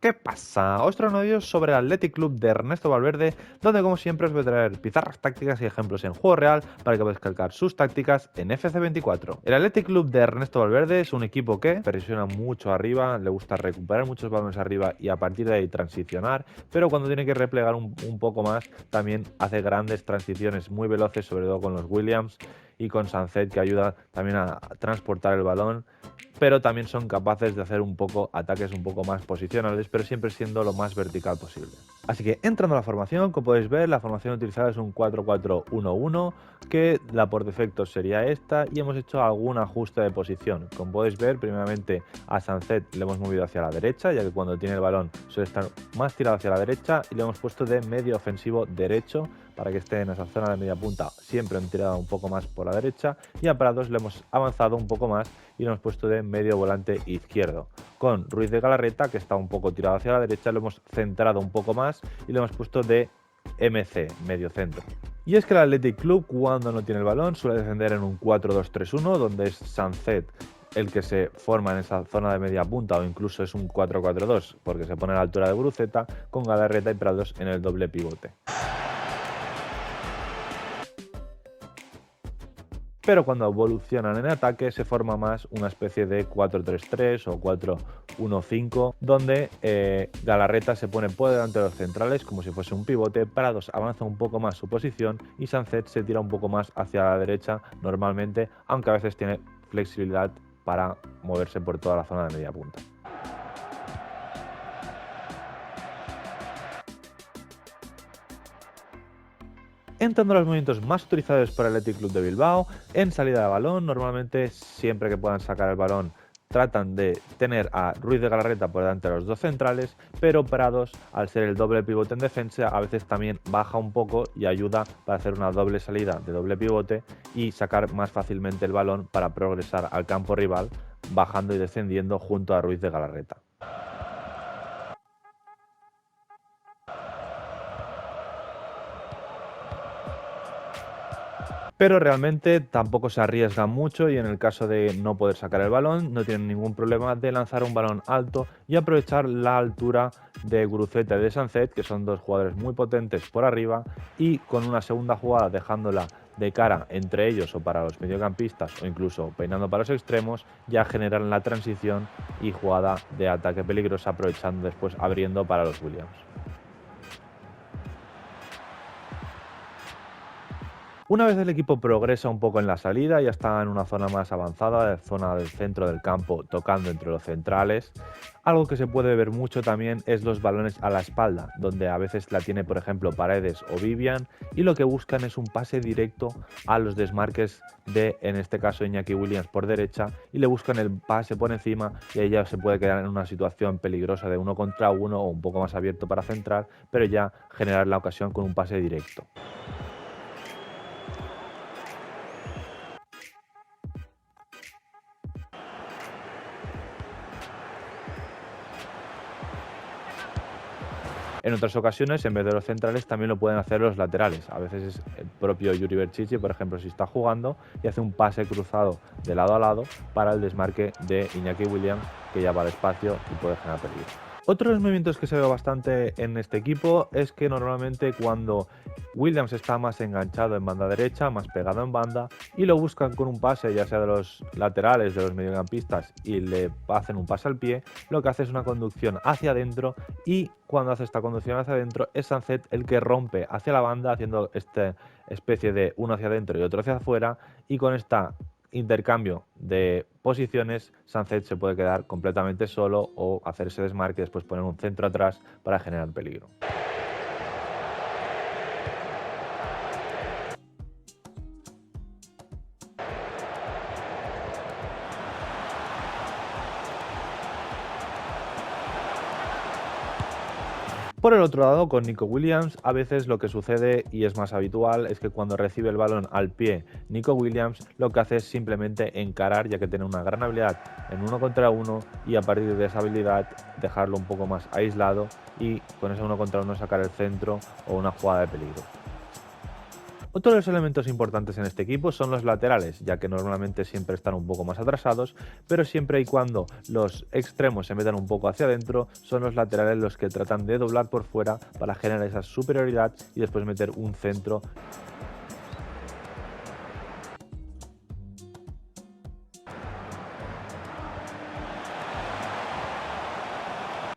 ¿Qué pasa? Os traigo un vídeo sobre el Athletic Club de Ernesto Valverde, donde como siempre os voy a traer pizarras tácticas y ejemplos en juego real para que podáis calcar sus tácticas en FC24. El Athletic Club de Ernesto Valverde es un equipo que presiona mucho arriba, le gusta recuperar muchos balones arriba y a partir de ahí transicionar, pero cuando tiene que replegar un poco más, también hace grandes transiciones muy veloces, sobre todo con los Williams y con Sancet, que ayuda también a transportar el balón, pero también son capaces de hacer un poco ataques un poco más posicionales, pero siempre siendo lo más vertical posible. Así que entrando a la formación, como podéis ver, la formación utilizada es un 4-4-1-1, que la por defecto sería esta, y hemos hecho algún ajuste de posición. Como podéis ver, primeramente a Sancet le hemos movido hacia la derecha, ya que cuando tiene el balón suele estar más tirado hacia la derecha, y le hemos puesto de medio ofensivo derecho, para que esté en esa zona de media punta, siempre han tirado un poco más por la derecha, y a Prados le hemos avanzado un poco más y lo hemos puesto de medio volante izquierdo. Con Ruiz de Galarreta, que está un poco tirado hacia la derecha, lo hemos centrado un poco más y lo hemos puesto de MC, medio centro. Y es que el Athletic Club, cuando no tiene el balón, suele defender en un 4-2-3-1, donde es Sancet el que se forma en esa zona de media punta, o incluso es un 4-4-2, porque se pone a la altura de Guruceta, con Galarreta y Prados en el doble pivote. Pero cuando evolucionan en ataque se forma más una especie de 4-3-3 o 4-1-5, donde Galarreta se pone por delante de los centrales como si fuese un pivote, Prados avanza un poco más su posición y Sancet se tira un poco más hacia la derecha normalmente, aunque a veces tiene flexibilidad para moverse por toda la zona de media punta. Entrando a los movimientos más utilizados por el Athletic Club de Bilbao, en salida de balón, normalmente siempre que puedan sacar el balón tratan de tener a Ruiz de Galarreta por delante de los dos centrales, pero Prados, al ser el doble pivote en defensa, a veces también baja un poco y ayuda para hacer una doble salida de doble pivote y sacar más fácilmente el balón para progresar al campo rival, bajando y descendiendo junto a Ruiz de Galarreta. Pero realmente tampoco se arriesgan mucho y en el caso de no poder sacar el balón no tienen ningún problema de lanzar un balón alto y aprovechar la altura de Guruceta y de Sancet, que son dos jugadores muy potentes por arriba, y con una segunda jugada dejándola de cara entre ellos o para los mediocampistas o incluso peinando para los extremos, ya generan la transición y jugada de ataque peligrosa, aprovechando después abriendo para los Williams. Una vez el equipo progresa un poco en la salida, ya está en una zona más avanzada, zona del centro del campo, tocando entre los centrales. Algo que se puede ver mucho también es los balones a la espalda, donde a veces la tiene, por ejemplo, Paredes o Vivian, y lo que buscan es un pase directo a los desmarques de, en este caso, Iñaki Williams por derecha, y le buscan el pase por encima, y ella se puede quedar en una situación peligrosa de uno contra uno o un poco más abierto para centrar, pero ya generar la ocasión con un pase directo. En otras ocasiones, en vez de los centrales, también lo pueden hacer los laterales. A veces es el propio Yuri Berchichi, por ejemplo, si está jugando y hace un pase cruzado de lado a lado para el desmarque de Iñaki Williams, que ya va al espacio y puede generar peligro. Otro de los movimientos que se ve bastante en este equipo es que normalmente cuando Williams está más enganchado en banda derecha, más pegado en banda, y lo buscan con un pase, ya sea de los laterales, de los mediocampistas, y le hacen un pase al pie, lo que hace es una conducción hacia adentro, y cuando hace esta conducción hacia adentro es Sancet el que rompe hacia la banda, haciendo esta especie de uno hacia adentro y otro hacia afuera, y con esta intercambio de posiciones, Sancet se puede quedar completamente solo o hacer ese desmarque y después poner un centro atrás para generar peligro. Por el otro lado, con Nico Williams, a veces lo que sucede, y es más habitual, es que cuando recibe el balón al pie Nico Williams, lo que hace es simplemente encarar, ya que tiene una gran habilidad en uno contra uno, y a partir de esa habilidad dejarlo un poco más aislado y con ese uno contra uno sacar el centro o una jugada de peligro. Otro de los elementos importantes en este equipo son los laterales, ya que normalmente siempre están un poco más atrasados, pero siempre y cuando los extremos se metan un poco hacia adentro, son los laterales los que tratan de doblar por fuera para generar esa superioridad y después meter un centro.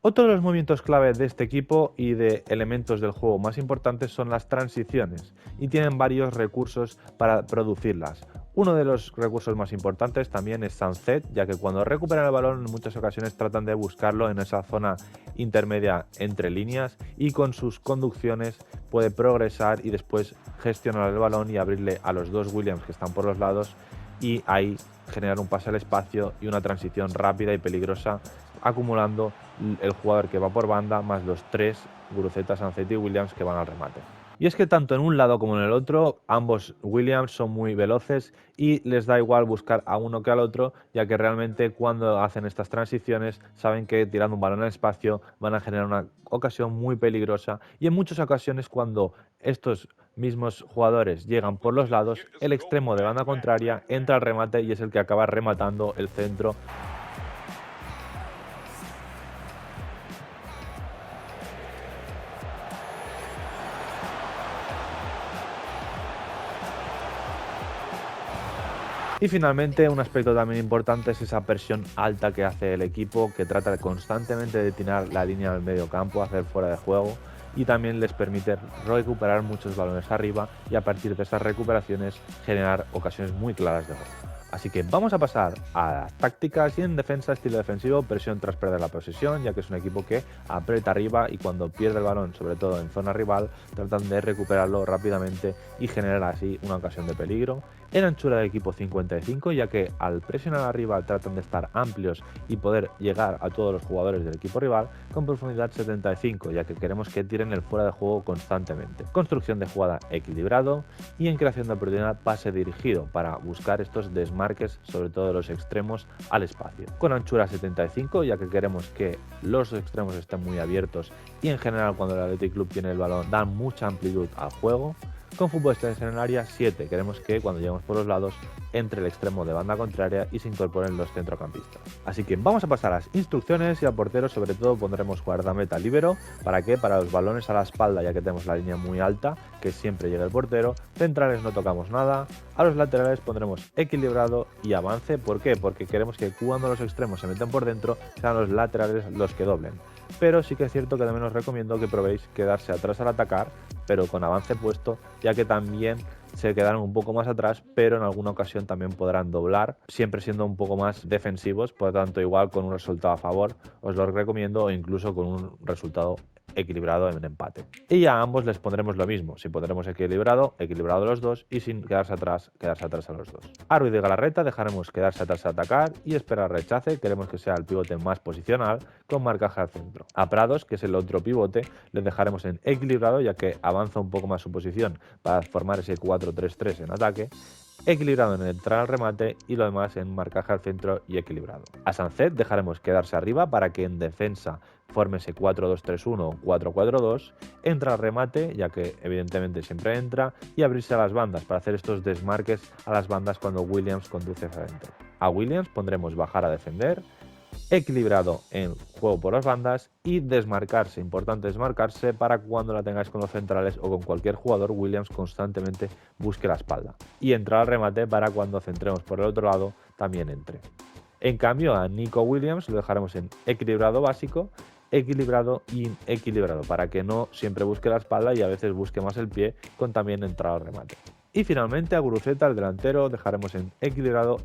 Otro de los movimientos clave de este equipo y de elementos del juego más importantes son las transiciones, y tienen varios recursos para producirlas. Uno de los recursos más importantes también es Sunset, ya que cuando recuperan el balón en muchas ocasiones tratan de buscarlo en esa zona intermedia entre líneas, y con sus conducciones puede progresar y después gestionar el balón y abrirle a los dos Williams que están por los lados, y ahí generar un pase al espacio y una transición rápida y peligrosa, acumulando el jugador que va por banda más los tres Guruceta, Sunset y Williams que van al remate. Y es que tanto en un lado como en el otro, ambos Williams son muy veloces y les da igual buscar a uno que al otro, ya que realmente cuando hacen estas transiciones saben que tirando un balón al espacio van a generar una ocasión muy peligrosa, y en muchas ocasiones cuando estos mismos jugadores llegan por los lados, el extremo de banda contraria entra al remate y es el que acaba rematando el centro. Y finalmente, un aspecto también importante es esa presión alta que hace el equipo, que trata constantemente de tirar la línea del medio campo, hacer fuera de juego, y también les permite recuperar muchos balones arriba y a partir de esas recuperaciones generar ocasiones muy claras de gol. Así que vamos a pasar a las tácticas, y en defensa, estilo defensivo, presión tras perder la posesión, ya que es un equipo que aprieta arriba y cuando pierde el balón, sobre todo en zona rival, tratan de recuperarlo rápidamente y generar así una ocasión de peligro. En anchura del equipo 55, ya que al presionar arriba tratan de estar amplios y poder llegar a todos los jugadores del equipo rival. Con profundidad 75, ya que queremos que tiren el fuera de juego constantemente. Construcción de jugada equilibrado, y en creación de oportunidad pase dirigido para buscar estos desmarques, sobre todo de los extremos al espacio. Con anchura 75, ya que queremos que los extremos estén muy abiertos y en general cuando el Athletic Club tiene el balón dan mucha amplitud al juego. Con fútbol extensión en el área 7, queremos que cuando lleguemos por los lados entre el extremo de banda contraria y se incorporen los centrocampistas. Así que vamos a pasar a las instrucciones, y al portero sobre todo pondremos guardameta líbero. ¿Para qué? Para los balones a la espalda, ya que tenemos la línea muy alta, que siempre llegue el portero. Centrales no tocamos nada. A los laterales pondremos equilibrado y avance. ¿Por qué? Porque queremos que cuando los extremos se meten por dentro sean los laterales los que doblen. Pero sí que es cierto que también os recomiendo que probéis quedarse atrás al atacar, pero con avance puesto, ya que también se quedaron un poco más atrás, pero en alguna ocasión también podrán doblar, siempre siendo un poco más defensivos. Por lo tanto, igual con un resultado a favor os lo recomiendo, o incluso con un resultado equilibrado en empate. Y a ambos les pondremos lo mismo, si pondremos equilibrado los dos, y sin quedarse atrás a los dos. A Ruiz de Galarreta dejaremos quedarse atrás a atacar y esperar rechace, queremos que sea el pivote más posicional, con marcaje al centro. A Prados, que es el otro pivote, les dejaremos en equilibrado, ya que avanza un poco más su posición para formar ese 4-3-3 en ataque. Equilibrado en entrar al remate y lo demás en marcaje al centro y equilibrado. A Sunset dejaremos quedarse arriba para que en defensa forme ese 4-2-3-1 o 4-4-2, entra al remate, ya que evidentemente siempre entra, y abrirse a las bandas para hacer estos desmarques a las bandas cuando Williams conduce hacia adentro. A Williams pondremos bajar a defender, equilibrado en juego por las bandas y desmarcarse, importante desmarcarse para cuando la tengáis con los centrales o con cualquier jugador, Williams constantemente busque la espalda, y entrar al remate para cuando centremos por el otro lado también entre. En cambio a Nico Williams lo dejaremos en equilibrado básico, equilibrado y inequilibrado, para que no siempre busque la espalda y a veces busque más el pie, con también entrar al remate. Y finalmente a Guruceta, el delantero, dejaremos en equilibrado,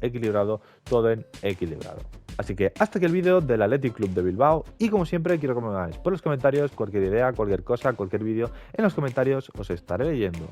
todo en equilibrado. Así que hasta aquí el vídeo del Athletic Club de Bilbao, y como siempre quiero que me hagáis por los comentarios cualquier idea, cualquier cosa, cualquier vídeo. En los comentarios os estaré leyendo.